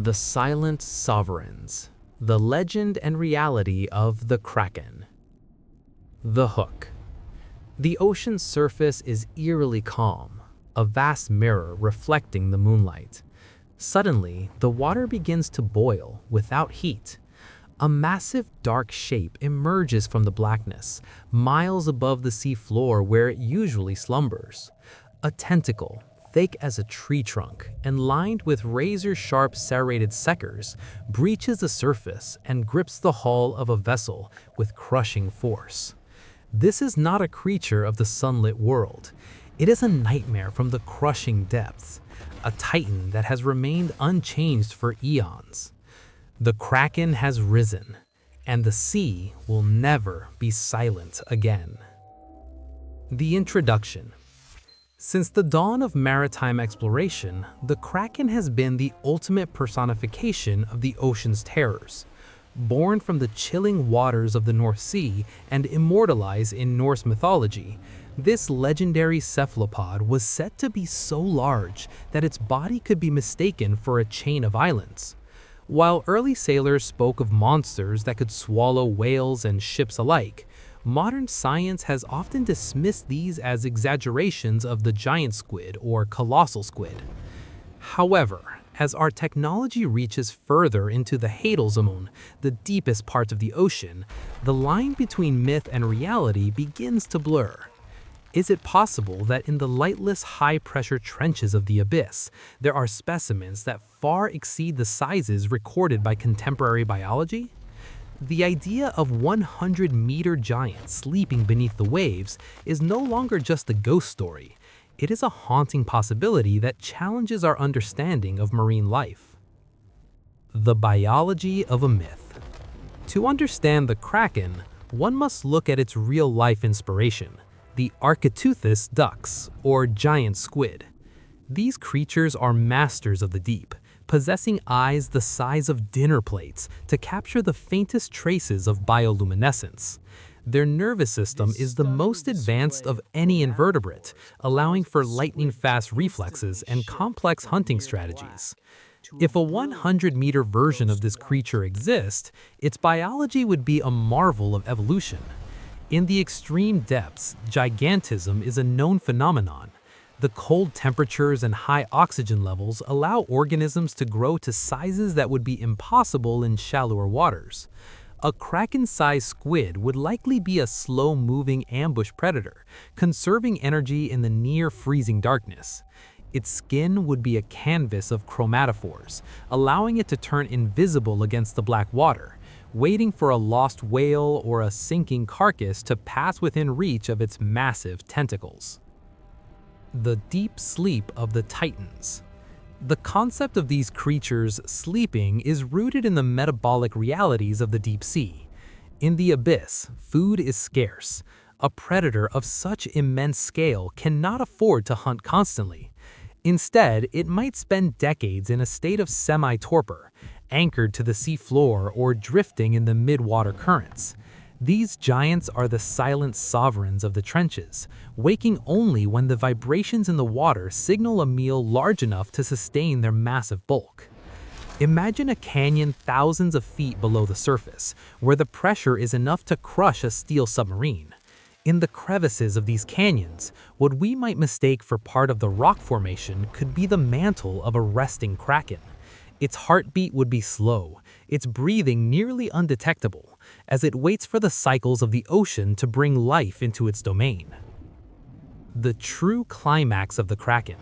The Silent Sovereigns, the legend and reality of the Kraken. The Hook. The ocean's surface is eerily calm, a vast mirror reflecting the moonlight. Suddenly, the water begins to boil without heat. A massive dark shape emerges from the blackness, miles above the sea floor where it usually slumbers. A tentacle, thick as a tree trunk and lined with razor-sharp serrated suckers, breaches the surface and grips the hull of a vessel with crushing force. This is not a creature of the sunlit world. It is a nightmare from the crushing depths, a titan that has remained unchanged for eons. The Kraken has risen, and the sea will never be silent again. The introduction. Since the dawn of maritime exploration, the Kraken has been the ultimate personification of the ocean's terrors. Born from the chilling waters of the North Sea and immortalized in Norse mythology, this legendary cephalopod was said to be so large that its body could be mistaken for a chain of islands. While early sailors spoke of monsters that could swallow whales and ships alike, modern science has often dismissed these as exaggerations of the giant squid or colossal squid. However, as our technology reaches further into the Hadal zone, the deepest parts of the ocean, the line between myth and reality begins to blur. Is it possible that in the lightless, high-pressure trenches of the abyss, there are specimens that far exceed the sizes recorded by contemporary biology? The idea of 100-meter giants sleeping beneath the waves is no longer just a ghost story. It is a haunting possibility that challenges our understanding of marine life. The biology of a myth. To understand the Kraken, one must look at its real-life inspiration, the Architeuthis ducks, or giant squid. These creatures are masters of the deep, possessing eyes the size of dinner plates to capture the faintest traces of bioluminescence. Their nervous system is the most advanced of any invertebrate, allowing for lightning-fast reflexes and complex hunting strategies. If a 100-meter version of this creature exists, its biology would be a marvel of evolution. In the extreme depths, gigantism is a known phenomenon. The cold temperatures and high oxygen levels allow organisms to grow to sizes that would be impossible in shallower waters. A Kraken-sized squid would likely be a slow-moving ambush predator, conserving energy in the near-freezing darkness. Its skin would be a canvas of chromatophores, allowing it to turn invisible against the black water, waiting for a lost whale or a sinking carcass to pass within reach of its massive tentacles. The deep sleep of the titans. The concept of these creatures sleeping is rooted in the metabolic realities of the deep sea. In the abyss, food is scarce. A predator of such immense scale cannot afford to hunt constantly. Instead, it might spend decades in a state of semi-torpor, anchored to the sea floor or drifting in the mid-water currents. These giants are the silent sovereigns of the trenches, waking only when the vibrations in the water signal a meal large enough to sustain their massive bulk. Imagine a canyon thousands of feet below the surface, where the pressure is enough to crush a steel submarine. In the crevices of these canyons, what we might mistake for part of the rock formation could be the mantle of a resting kraken. Its heartbeat would be slow, its breathing nearly undetectable, as it waits for the cycles of the ocean to bring life into its domain. The true climax of the Kraken.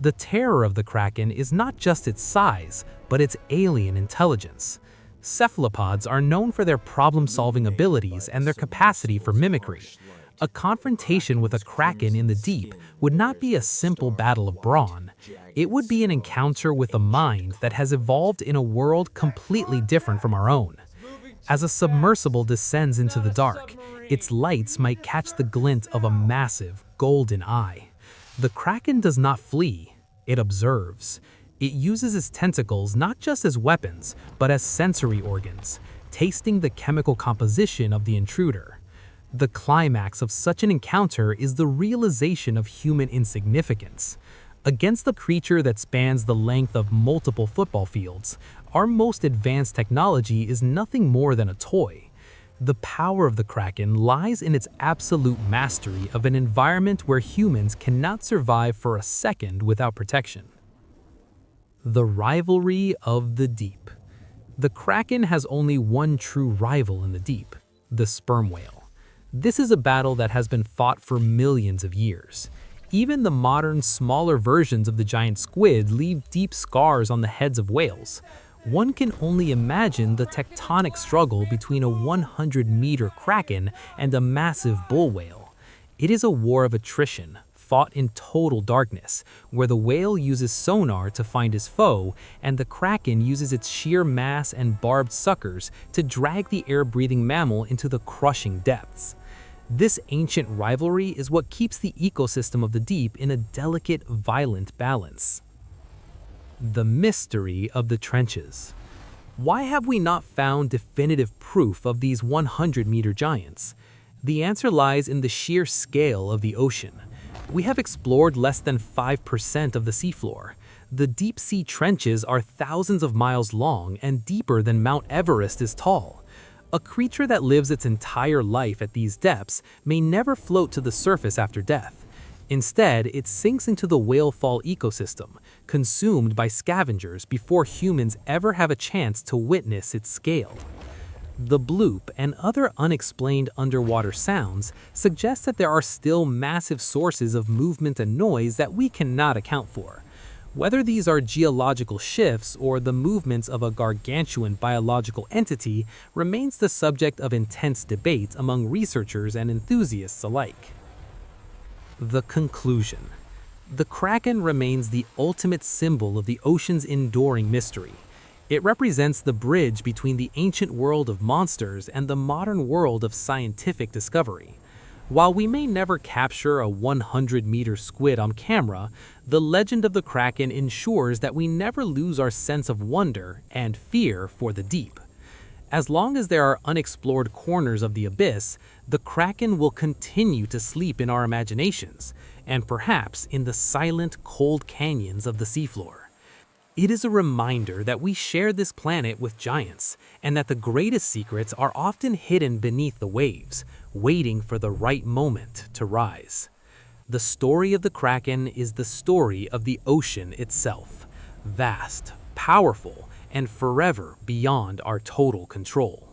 The terror of the Kraken is not just its size, but its alien intelligence. Cephalopods are known for their problem-solving abilities and their capacity for mimicry. A confrontation with a Kraken in the deep would not be a simple battle of brawn. It would be an encounter with a mind that has evolved in a world completely different from our own. As a submersible descends into the dark, its lights might catch the glint of a massive, golden eye. The Kraken does not flee, it observes. It uses its tentacles not just as weapons, but as sensory organs, tasting the chemical composition of the intruder. The climax of such an encounter is the realization of human insignificance. Against the creature that spans the length of multiple football fields, our most advanced technology is nothing more than a toy. The power of the Kraken lies in its absolute mastery of an environment where humans cannot survive for a second without protection. The rivalry of the deep. The Kraken has only one true rival in the deep, the sperm whale. This is a battle that has been fought for millions of years. Even the modern, smaller versions of the giant squid leave deep scars on the heads of whales. One can only imagine the tectonic struggle between a 100-meter Kraken and a massive bull whale. It is a war of attrition, fought in total darkness, where the whale uses sonar to find his foe, and the Kraken uses its sheer mass and barbed suckers to drag the air-breathing mammal into the crushing depths. This ancient rivalry is what keeps the ecosystem of the deep in a delicate, violent balance. The mystery of the trenches. Why have we not found definitive proof of these 100-meter giants? The answer lies in the sheer scale of the ocean. We have explored less than 5% of the seafloor. The deep-sea trenches are thousands of miles long and deeper than Mount Everest is tall. A creature that lives its entire life at these depths may never float to the surface after death. Instead, it sinks into the whale-fall ecosystem, consumed by scavengers before humans ever have a chance to witness its scale. The bloop and other unexplained underwater sounds suggest that there are still massive sources of movement and noise that we cannot account for. Whether these are geological shifts or the movements of a gargantuan biological entity remains the subject of intense debate among researchers and enthusiasts alike. The conclusion. The Kraken remains the ultimate symbol of the ocean's enduring mystery. It represents the bridge between the ancient world of monsters and the modern world of scientific discovery. While we may never capture a 100-meter squid on camera, the legend of the Kraken ensures that we never lose our sense of wonder and fear for the deep. As long as there are unexplored corners of the abyss, the Kraken will continue to sleep in our imaginations, and perhaps in the silent, cold canyons of the seafloor. It is a reminder that we share this planet with giants, and that the greatest secrets are often hidden beneath the waves, waiting for the right moment to rise. The story of the Kraken is the story of the ocean itself, vast, powerful, and forever beyond our total control.